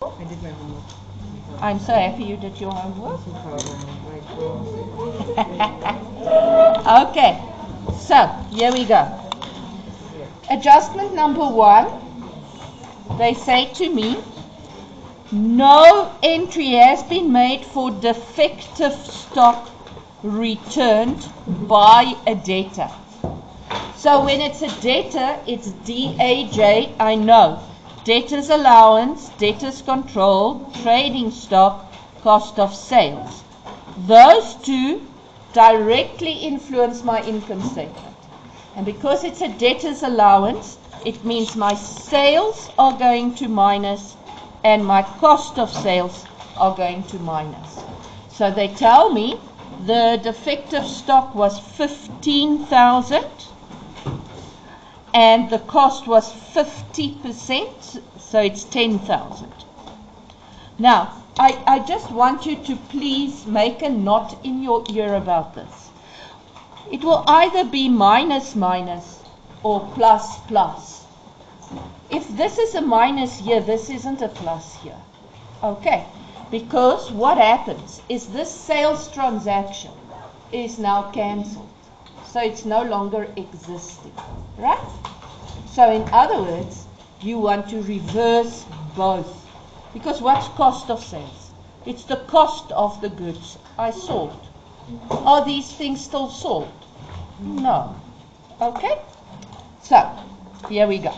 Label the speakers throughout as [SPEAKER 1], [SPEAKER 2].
[SPEAKER 1] I did my homework.
[SPEAKER 2] I'm so happy you did your homework. Okay, so here we go. Adjustment number 1, they say to me, no entry has been made for defective stock returned by a debtor. So when it's a debtor, it's DAJ, I know. Debtor's allowance, debtor's control, trading stock, cost of sales. Those two directly influence my income statement. And because it's a debtor's allowance, it means my sales are going to minus and my cost of sales are going to minus. So they tell me the defective stock was 15,000 and the cost was 50%, so it's 10,000. Now, I just want you to please make a knot in your ear about this. It will either be minus minus or plus plus. If this is a minus here, this isn't a plus here. Okay, because what happens is this sales transaction is now cancelled. So it's no longer existing, right? So in other words, you want to reverse both. Because what's cost of sales? It's the cost of the goods I sold. Are these things still sold? No. Okay? So, here we go.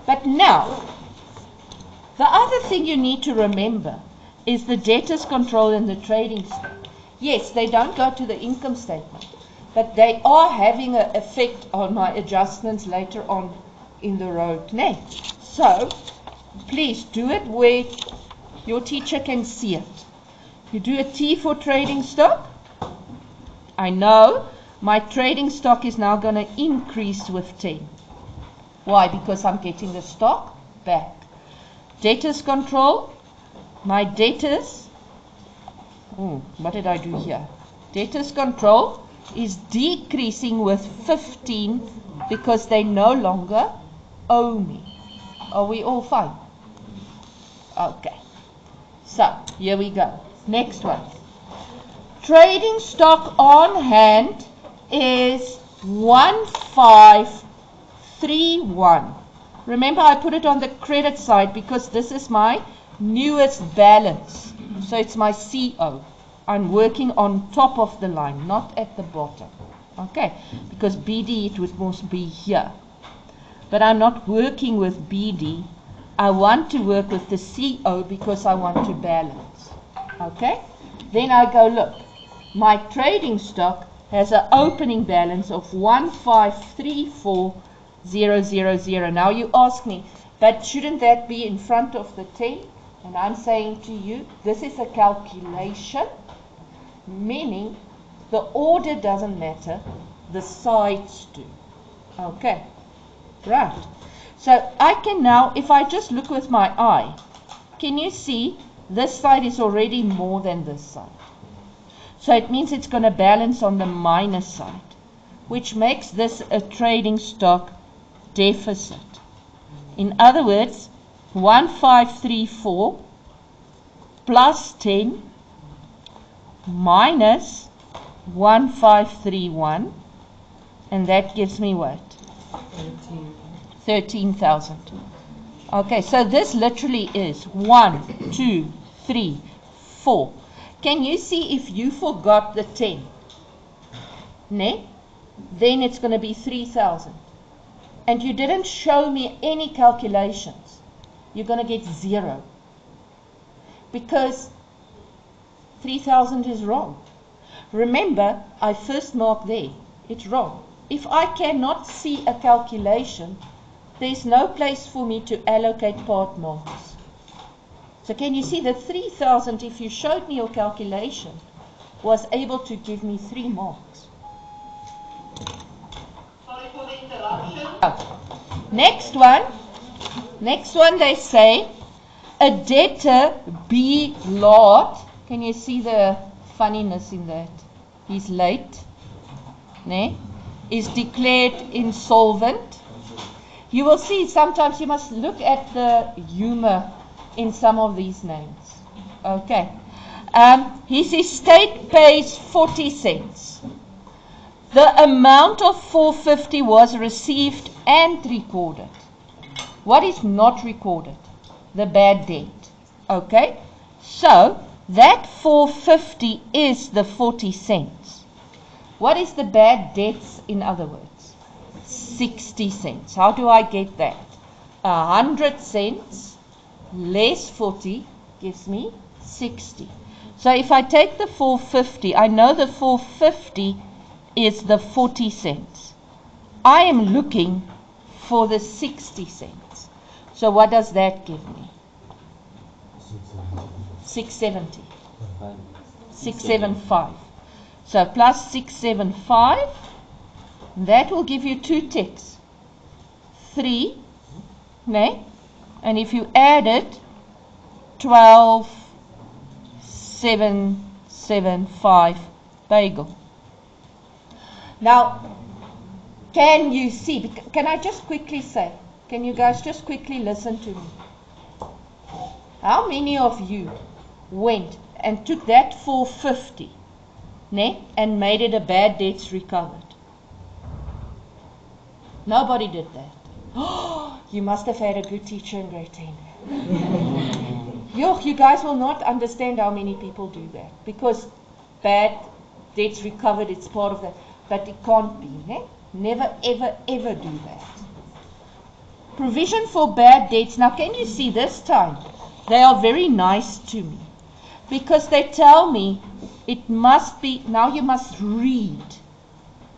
[SPEAKER 2] But now, the other thing you need to remember is the debtor's control and the trading stock. Yes, they don't go to the income statement, but they are having an effect on my adjustments later on in the road. So, please do it where your teacher can see it. You do a T for trading stock. I know my trading stock is now going to increase with 10. Why? Because I'm getting the stock back. Debtors control. My debtors, what did I do here? Debtors control is decreasing with 15 because they no longer owe me. Are we all fine? Okay. So, here we go. Next one. Trading stock on hand is 1531. Remember, I put it on the credit side because this is my newest balance. So it's my CO. I'm working on top of the line, not at the bottom. Okay, because BD it must be here. But I'm not working with BD. I want to work with the CO because I want to balance. Okay, then I go, look, my trading stock has an opening balance of 1534000. Now you ask me, but shouldn't that be in front of the 10? And I'm saying to you, this is a calculation, meaning the order doesn't matter, the sides do. Okay, right. So I can now, if I just look with my eye, can you see this side is already more than this side? So it means it's going to balance on the minus side, which makes this a trading stock deficit. In other words, 1534 plus 10 minus 1531, and that gives me what? 13,000. Okay, so this literally is 1, 2, 3, 4. Can you see if you forgot the 10? Ne? Then it's going to be 3,000. And you didn't show me any calculations. You're going to get 0. Because 3,000 is wrong. Remember, I first marked there. It's wrong. If I cannot see a calculation, there's no place for me to allocate part marks. So can you see the 3,000, if you showed me your calculation, was able to give me 3 marks.
[SPEAKER 3] Sorry for the interruption.
[SPEAKER 2] Next one they say, a debtor B lot. Can you see the funniness in that? He's late. Ne? Is declared insolvent. You will see sometimes you must look at the humor in some of these names. Okay. His estate pays 40 cents. The amount of 450 was received and recorded. What is not recorded? The bad debt. Okay. So that 450 is the 40 cents. What is the bad debts in other words? 60 cents. How do I get that? 100 cents less 40 gives me 60. So if I take the 450, I know the 450 is the 40 cents. I am looking for the 60 cents. So what does that give me? 670. 675. So plus 675, that will give you 2 ticks. 3, ne? And if you add it, 12,775 bagel. Now, can you see, can I just quickly say, can you guys just quickly listen to me? How many of you went and took that 450, ne, and made it a bad debts recovered? Nobody did that. Oh, you must have had a good teacher in grade 10. You guys will not understand how many people do that, because bad debts recovered, it's part of that, but it can't be. Ne? Never, ever, ever do that. Provision for bad debts. Now, can you see this time? They are very nice to me, because they tell me it must be, now you must read.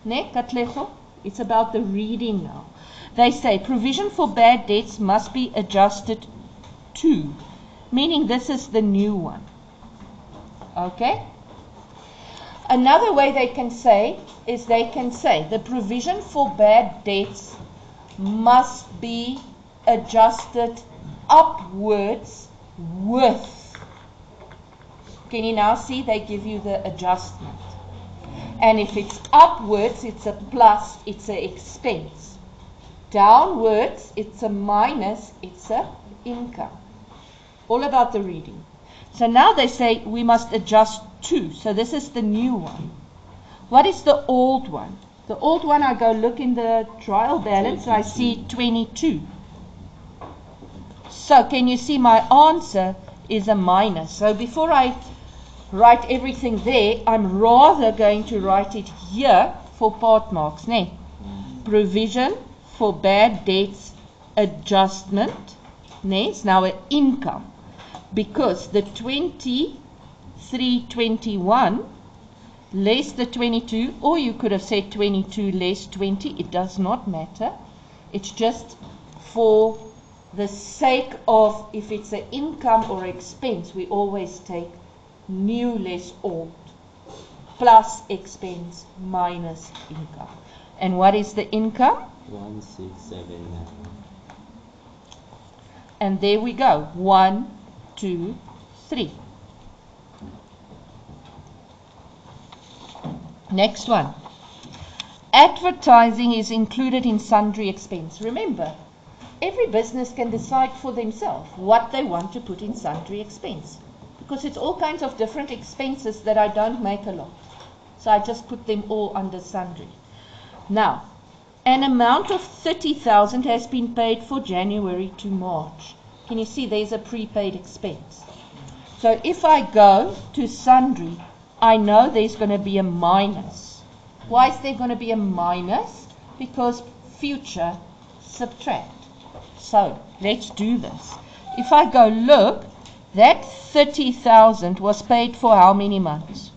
[SPEAKER 2] Ne, Katlego? It's about the reading now. They say provision for bad debts must be adjusted to, meaning this is the new one. Okay? Another way they can say is they can say the provision for bad debts must be adjusted upwards with. Can you now see they give you the adjustment? And if it's upwards, it's a plus, it's an expense. Downwards, it's a minus, it's a income. All about the reading. So now they say we must adjust to. So this is the new one. What is the old one? The old one, I go look in the trial balance, I see 22. So can you see my answer is a minus? So before I write everything there, I'm rather going to write it here for part marks. Ne? Provision for bad debts adjustment. Ne? It's now an income, because the 2321 less the 22, or you could have said 22 less 20, it does not matter. It's just for the sake of, if it's an income or expense, we always take new less old, plus expense minus income. And what is the income?
[SPEAKER 1] 1679.
[SPEAKER 2] And there we go. 1, 2, 3. Next one. Advertising is included in sundry expense. Remember, every business can decide for themselves what they want to put in sundry expense, because it's all kinds of different expenses that I don't make a lot. So I just put them all under sundry. Now, an amount of 30,000 has been paid for January to March. Can you see there's a prepaid expense? So if I go to sundry, I know there's going to be a minus. Why is there going to be a minus? Because future subtract. So let's do this. If I go look, that 30,000 was paid for how many months?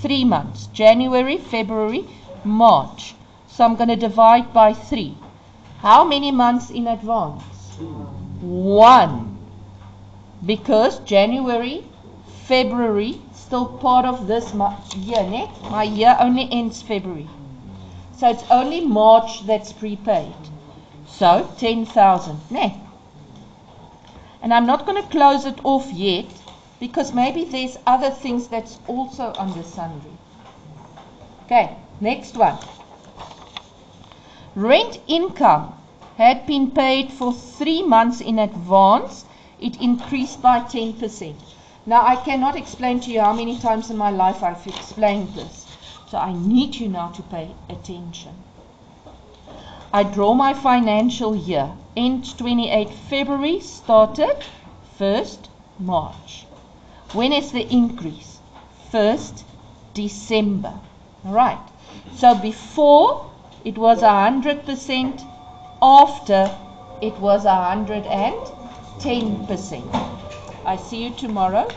[SPEAKER 2] 3 months. January, February, March. So I'm going to divide by 3. How many months in advance? 1. Because January, February, still part of this year, ne? My year only ends February. So it's only March that's prepaid. So 10,000, ne? And I'm not going to close it off yet, because maybe there's other things that's also under sundry. Okay, next one. Rent income had been paid for 3 months in advance, it increased by 10%. Now, I cannot explain to you how many times in my life I've explained this. So I need you now to pay attention. I draw my financial year. End 28 February, started 1st March. When is the increase? 1st December. All right. So before it was 100%, after it was 110%. I see you tomorrow.